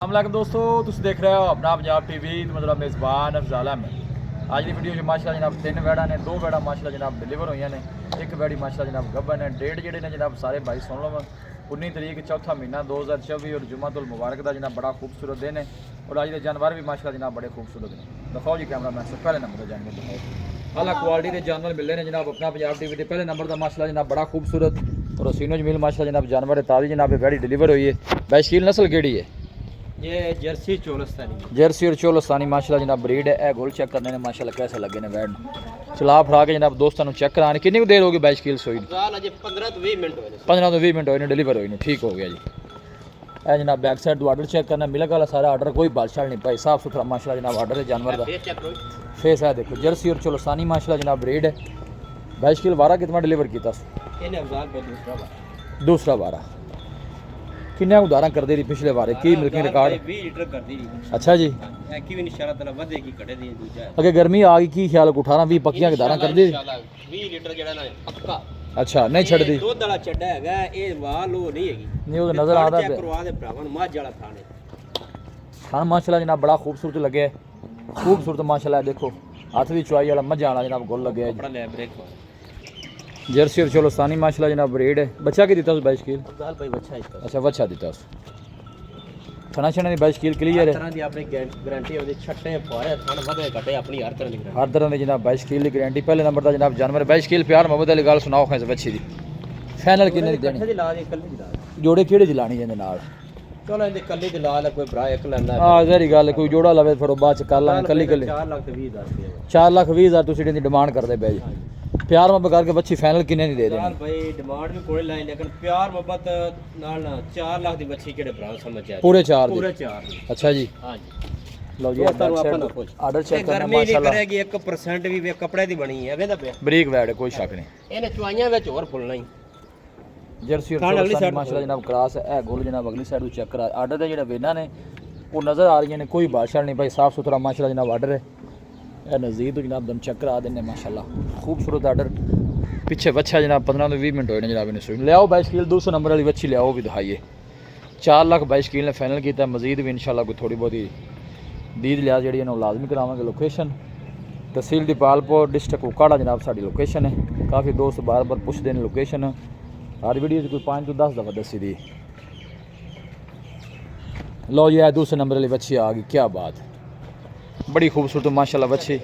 अस्सलाम दोस्तों, तुम देख रहे हो अपना पंजाब टीवी। तो मतलब मेज़बान अफजाल अहमद। आज की वीडियो माशाल्लाह जनाब 3 वैड़ा ने, 2 वैड़ा माशाल्लाह जनाब डिलीवर हुई ने, एक वैड़ी माशाल्लाह जनाब गब्बन है। डेट जेडे ने जनाब सारे भाई सुन लो, 19 तरीक चौथा महीना 2024 और जुम्मतुल मुबारक का जनाब बड़ा खूबसूरत दिन है। और आज के जानवर भी माशाल्लाह जनाब बड़े खूबसूरत हैं। दिखाओ जी कैमरा मैन से पहले नंबर पर जानवर दिखाओ। अला क्वालिटी के जानवर मिल रहे हैं जनाब अपना पंजाब टीवी के पहले नंबर का माशाल्लाह जनाब बड़ा खूबसूरत और हसीनो जमील माशाल्लाह जनाब जानवर है। ताज़ी जनाब वैड़ी डिलीवर हुई है। बैशील नस्ल केड़ी है? ये जर्सी चोलस्तानी, जर्सी और चोलस्तानी माशाल्लाह जनाब ब्रीड है। ए गोल चेक करने ने माशाल्लाह कैसे लगे ने बैड चला फरा के जनाब दोस्तों को चेक कराने। कितनी देर होगी 22 किलो सोई? 15 तो 20 मिनट होए। 15 तो 20 मिनट होए ने डिलीवर होई ने। ठीक हो गया जी। ए जनाब बैक साइड तो ऑर्डर चेक करना, मिलक वाला सारा ऑर्डर, कोई बादशाह नहीं पाई, साफ सुथरा माशाल्लाह जनाब ऑर्डर है जानवर का। फेस है देखो, जर्सी और चोलस्तानी माशाल्लाह जनाब ब्रीड है। 22 किलो 12 कितना डिलीवर किया इन्हें अफजाल पे दूसरा 12 किन्ने उदाहरण कर दे रही पिछले बारे की मिल्किंग रिकॉर्ड 20 लीटर कर दी। अच्छा जी, की भी इंशाल्लाह ताला वधेगी घटे दी दूजा। अगे गर्मी आ गई की ख्याल 18 20 पक्कियां के दारा कर दी इंशाल्लाह 20 लीटर जेड़ा ना पक्का। अच्छा नहीं छड़ दी दूध वाला चड्डा हैगा, ए वाल वो नहीं हैगी। नहीं वो नजर आ रहा है करवा दे भरावां मां वाला थाने खान माशाल्लाह जनाब बड़ा खूबसूरत लगे, खूबसूरत माशाल्लाह। देखो हाथ दी चुआई वाला मजा वाला जनाब गोल लगे। अपना ले ब्रेक जर्सी और चोलस्तानी माशाल्लाह जनाब ब्रीड है। बच्चा की दिता उस 22 किलो? अफजाल भाई बच्चा इसका। अच्छा बच्चा दिता उस खाना छना दी 22 किलो क्लियर है। हर तरह दी अपनी गारंटी होदी, छट्टे फुआरे थान वधे घटे अपनी हर तरह की हर तरह की जनाब 22 किलो की गारंटी। पहले नंबर दा जनाब जानवर 22 किलो प्यार मोहब्बत वाली गल सुनाओ खाए बच्ची दी फाइनल कितने दी देनी? दी ला दी कल्ली दी ला जोड़े केड़े जिलानी जिंदे नाल? चलो इंदे कल्ली दी ला कोई भरा एक लंदा हां जहरी गल कोई जोड़ा लवे फिर बाद च कर लांगे कल्ली कल्ली 4 लाख ते 20 हज़ार रुपया 4 लाख 20 हज़ार तुसी दी डिमांड करदे पे जी। प्यार मोहब्बत करके बच्ची फाइनल कितने दी दे देनी? यार भाई डिमांड भी कोई लाई, लेकिन प्यार मोहब्बत नाल ना 4 लाख दी बच्ची केड़े भरा समझ आ पूरे 4 दी? पूरे 4 दी। अच्छा जी, हां जी लो जी ऑर्डर चेक करना गर्मी नहीं माशाल्लाह करेगी, 1% भी वे कपड़े दी बनी है वेंदा पे बरीक वैड है, कोई शक नहीं। इन्हें चुआइयां विच और फुलना ही। जर्सी और चोलस्तानी माशाल्लाह जनाब क्रॉस है। गोल जनाब अगली साइड चेक करा आर्डर दे जेड़ा वेना ने वो नज़र आ रही ने, कोई बादशाह नहीं भाई, साफ सुथरा माशाल्लाह जनाब आर्डर है। ए नज़दीक तो जनाब दम चेक करा देने माशाल्लाह खूबसूरत आर्डर। पीछे बच्चा जनाब 15 तो 20 मिनट होए ने जनाब इन्हें सुई ले आओ 22 किलो 200 नंबर वाली बच्ची ले आओ भी दिखाइए। 4 लाख 22 किलो ने फाइनल किया। मजीद भी इंशाल्लाह कोई थोड़ी बहुत दीद लिहाज जी लाजमी करावांगे। लोकेशन तहसील दीपालपुर डिस्ट्रिक्ट उकाड़ा जनाब साड़ी लोकेशन है। काफ़ी दोस्त बार बार पुछते हैं लोकेशन, हर वीडियो कोई 5 तो 10 दफ़ा दसी दी। लो ये दूसरे नंबर वाली बच्ची आ गई, क्या बात, बड़ी खूबसूरत माशाल्लाह बच्ची।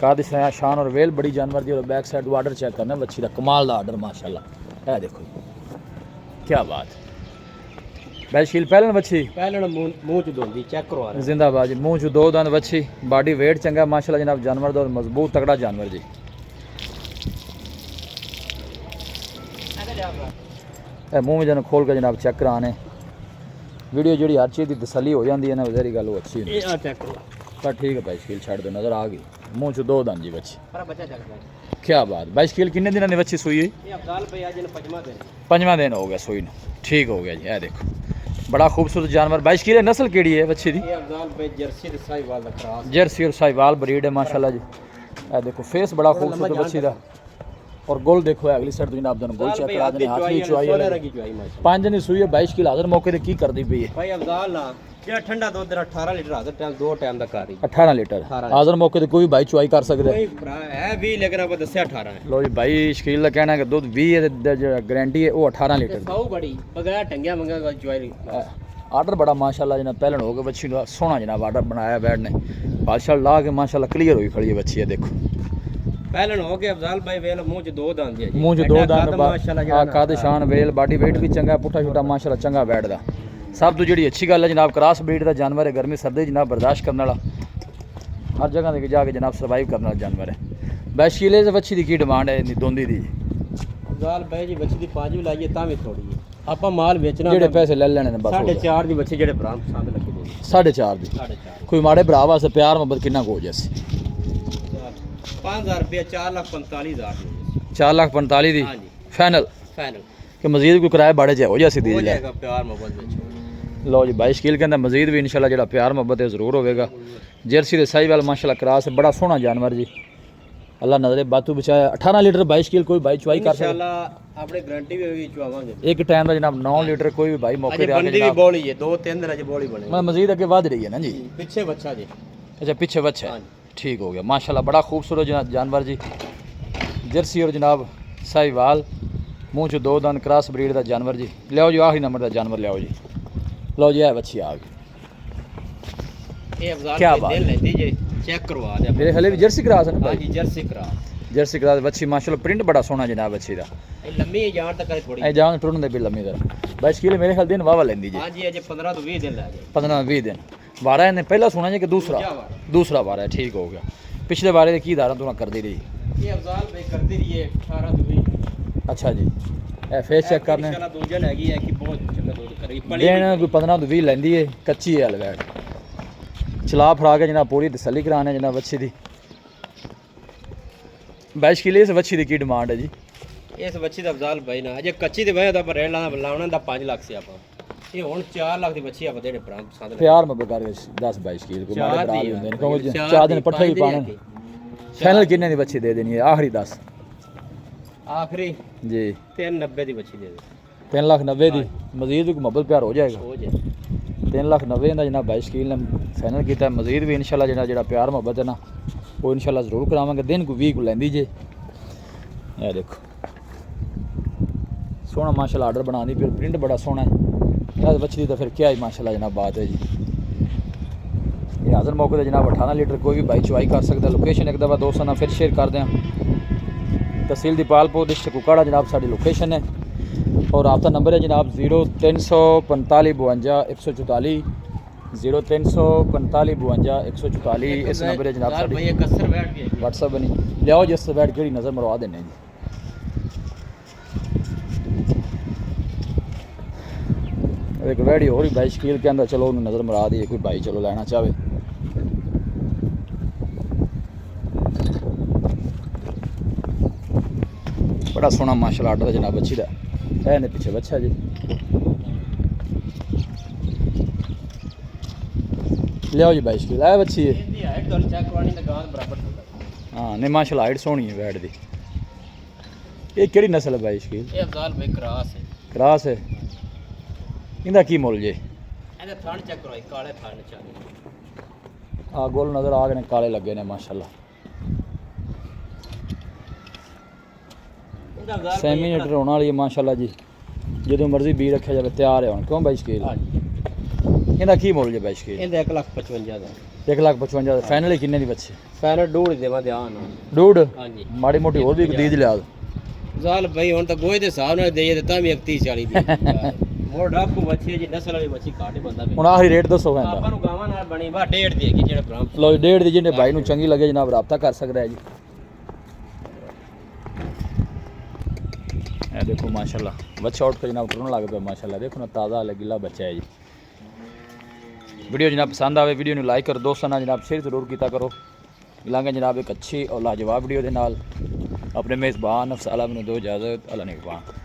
कादी शान और वेल बड़ी जानवर दी। और बैक साइड ऑर्डर चेक करना बच्ची का, कमाल का ऑर्डर माशाल्लाह। है देखो क्या बात, बैशील पहले बच्ची पहले मुंह च दोंदी चेक करवा रहे जिंदाबाद जी। मुंह च 2 दंद बच्ची, बॉडी वेट चंगा माशाल्लाह जनाब जानवर दा, मजबूत तगड़ा जानवर जी। मुंह में जन खोल के जनाब चेक कराने वीडियो जी हर चीज़ की तसली हो जाती है ना, जहरी गल वो अच्छी है। पर ठीक है 22 किलो छड़ दो, नज़र आ गई। मुँह च 2 दंद जी बच्ची, क्या बात। 22 किलो किन्ने दिन ने बच्ची सुई? पंजवां दिन हो गया सुई न। ठीक हो गया जी। है देखो बड़ा खूबसूरत जानवर 22 किलो। नस्ल केड़ी है बच्ची दी? जर्सी और साहिवाल ब्रीड है माशाल्लाह जी। है देखो फेस बड़ा खूबसूरत बच्ची दा। और गोल देखो है अगली साइड तो जनाब गोल चेक करा देने, हाथ की चुआई है। 5 दिन सुई है 22 किलो हाजिर मौके ते की करदी पई है भाई अफजाल ना ये ठंडा दूध 18 लीटर हाजिर टाइम 2 टाइम दा कारी 18 लीटर हाजिर मौके ते कोई भाई चुआई कर सकदा है। कोई भरा है 20 लेकिन आप दस्या 18 है। लो जी भाई शकील का कहना है कि दूध 20 है, गारंटी है वो 18 लीटर सौ बड़ी बगैर टंगिया मंगा चुआई। आर्डर बड़ा माशाल्लाह जनाब पहले हो गया बच्ची का सोहना जनाब आर्डर बनाया बैड ने बादशाह ला के माशाल्लाह क्लियर हुई खड़ी है बच्ची है। देखो पहले हो गया अफजाल भाई वेल मुंह च 2 दांत है, मुंह च 2 दांत माशाल्लाह काद शान वेल बॉडी वेट भी चंगा, पुट्ठा छोटा माशाल्लाह चंगा बैठदा। सब तो जी अच्छी गल है जनाब क्रॉस ब्रीड का जानवर है, गर्मी सर्दी जनाब बर्दाश्त करने वाला, हर जगह से जाके जनाब सर्वाइव करने वाला जानवर है। 22 किलो से बच्ची की डिमांड है दोंदी दी? अफजाल भाई जी बच्ची की 5 भी लाइए ता भी थोड़ी है, आप माल बेचना जेडे पैसे ले लेने बस 4.5 दी बच्ची जेडे भरा पसंद लगे 4.5 दी। 4.5 कोई माड़े भरा वास्ते प्यार मोहब्बत कितना हो जैसे 5000 रुपया 4,45,000 4,45,000 दी हां जी फाइनल फाइनल कि मजीद कोई किराया बाड़े जाए हो जैसी दी जाएगा प्यार मोहब्बत में। लो जी 22 किलो के अंदर मजीद भी इंशाल्लाह जो प्यार मोहब्बत है ज़रूर होगा। जर्सी दे साहिवाल माशाल्लाह क्रॉस है, बड़ा सोहना जानवर जी। अल्लाह नजरे बातू बचाया 18 लीटर 22 किलो कोई भाई चुवाई कर सकता इंशाल्लाह अपने गारंटी भी चुवावांगे एक टाइम का जनाब 9 लीटर कोई भी भाई मौके अजे पे आके बंदी भी जनाब बोली है 2-3 दिन अजे बोली बने मैं मजीद आगे वध रही है ना जी पीछे बच्चा जी अच्छा पीछे बच्चा हाँ है ठीक हो गया माशाल्लाह बड़ा खूबसूरत जानवर जी जर्सी और जनाब साहिवाल मुँह चो 2 दंद क्रॉस ब्रीड का जानवर जी लियाओ जी आखिरी नंबर का जानवर लियाओ जी लो जी है बच्ची आ गई ये अफजाल क्या भाई बात दिल लेती जे चेक करवा दे मेरे हले भी जर्सी क्रॉस है ना हां भाई जी जर्सी करा जर्सी क्रॉस बच्ची माशाल्लाह प्रिंट बड़ा सोहना जनाब बच्ची दा ये लंबी जान तक करे थोड़ी ए जान टुरन दे भी लम्मी दा 22 किलो मेरे ख्याल दिन वावा लेंदी जी हां जी अजे 15 तो 20 दिन ला जाए 15-20 दिन बारह ने पहला सुना जी कि दूसरा दूसरा बारह है ठीक हो गया पिछले बारे की धारा तू कर दी रही ये अफजाल भाई करती रही है 18 तो 20 अच्छा जी ए फेस चेक करने इंशाल्लाह दूजन हैगी है कि बहुत चंगा दूध करेगी पली देन कोई 15 तो 20 लेंदी है कच्ची है अलवैड चला फड़ा के जनाब पूरी तसल्ली कराने जनाब बच्ची दी 22 किलो इस बच्ची की डिमांड है जी इस बच्ची ਦਾ ਅਫਜ਼ਾਲ ਭਾਈ ਨਾ ਅਜੇ ਕੱਚੀ ਦੇ ਵਜ੍ਹਾ ਦਾ ਪਰ ਰੇਲਾ ਲਾਉਣਾ ਦਾ 5 ਲੱਖ ਸੀ ਆਪਾਂ ਇਹ ਹੁਣ 4 ਲੱਖ ਦੀ ਬੱਚੀ ਆਪਾਂ ਦੇਣੇ ਪ੍ਰਾਂਤ ਪਸੰਦ ਲੱਗੀ। प्यार में कर 10-22 किलो कोई मारे बरा भी होंगे ने क्योंकि चार 4 दिन दी, पट्ठे भी पंज पाने दी फाइनल कितने की बच्ची दे देनी है आखिरी 10 आखिरी जी 390 ਦੀ ਬੱਚੀ ਦੇ ਦੇ 3,90,000 दी मजीद भी मोहब्बत प्यार हो जाएगा ਹੋ ਜੇ 3,90,000 ਦਾ जनाब 22 किलो ने फाइनल किया मजीद भी इंशाल्लाह ਜਿਹੜਾ प्यार मोहब्बत है ना वो इंशाल्लाह जरूर करावांगे दिन को 20 को लेंदी जे ये देखो सोहना माशाल्लाह आर्डर बना दी फिर प्रिंट बड़ा सोहना है यार बच्ची तो फिर क्या ही माशाल्लाह जनाब बात है जी ये हाजर मौके पर जनाब 18 लीटर कोई भी भाई चुवाई कर सकता लोकेशन एक दफ़ा दोस्तों ना फिर शेयर कर दें तहसील दीपालपुर डिस्ट्रिक्ट कुकाड़ा जनाब साड़ी लोकेशन है और आपका नंबर है जनाब 0345 52 144 0345 52 144 इस नंबर है जनाब भाई साड़ी ये कसर बैठ गई व्हाट्सअप बनी लियाओ जिस बैठ के नज़र मरवा देने जी एक वैडी और भी 22 किलो के अंदर चलो नज़र मरा दी कोई भाई चलो लेना चाहे बड़ा सोहना माशाल्लाह आर्डर जनाब बच्ची का है ने पीछे बच्चा जी लियाओ जी 22 किलो है बच्ची है ਇਹਦੀ ਹਾਈਟ ਤੁਹਾਨੂੰ ਚੈੱਕ ਕਰਵਾਣੀ ਤਾਂ ਗਾਂ ਬਰਾਬਰ ਹੁੰਦਾ हाँ नहीं माशाल्लाह हाइट सोहनी है बैठ दी ये केड़ी नस्ल है 22 किलो ਇਹ ਅਫਜ਼ਾਲ ਭਾਈ ਕਰਾਸ ਹੈ क्रास है इंदा की मुल जे ਇਹਦੇ ਥਣ ਚੈੱਕ ਕਰਵਾਈ ਕਾਲੇ ਥਣ ਚਾਹੀਦੇ आ गोल नज़र आ गए ने काले लगे ने माशाल्लाह ਇਹਦਾ ਅਫਜ਼ਾਲ सेमीनेटर होने वाली है माशाल्लाह जी जो मर्जी बी रखा जाए तैयार है हुण क्यों 22 किलो ਹਾਂਜੀ इंदा की मुल जे 22 किलो ਇਹਦਾ 1,55,000 ਦਾ 1,55,000 फाइनली किन्ने दी बच्चे ਫੈਨ ਡੂੜ ਦੇਵਾਂ ਧਿਆਨ ਨਾਲ डूड ਹਾਂਜੀ माड़ी मोटी और भी दीज लिया ਜ਼ਾਲ ਭਾਈ ਹੁਣ ਤਾਂ ਗੋਹੇ ਦੇ ਹਿਸਾਬ ਨਾਲ ਦੇਈਏ ਤਾਂ ਵੀ 31-40 ਦੀ ਮੋੜ ਡਾਕੂ ਬੱਚੀ ਜੀ ਨਸਲ ਵਾਲੀ ਬੱਚੀ ਘਾਟੇ ਬੰਦਾ हुण आखिरी रेट दसो ਆਪਾਂ इंदा ਨੂੰ ਗਾਵਾਂ ਨਾਲ ਬਣੀ ਬਾ 1.5 ਦੀ ਹੈਗੀ ਜਿਹੜਾ ਬ੍ਰਾਹਮ लो 1.5 दी जिन्हें भाई नूं चंगी लगे जनाब राबता कर सकदा है जी ये देखो माशाल्लाह बच्चा उठ के जनाब टुरन लग पे माशाल्लाह देखो ना ताज़ा लगिला बच्चा है जी वीडियो जनाब पसंद आवे वीडियो नूं लाइक कर दोस्तों नाल जनाब शेयर जरूर कीता करो मिलांगे जनाब एक अच्छी और लाजवाब वीडियो दे नाल अपने मेज़बान अफसाला मैनूं दो इजाज़त अल्लाह निगहबान।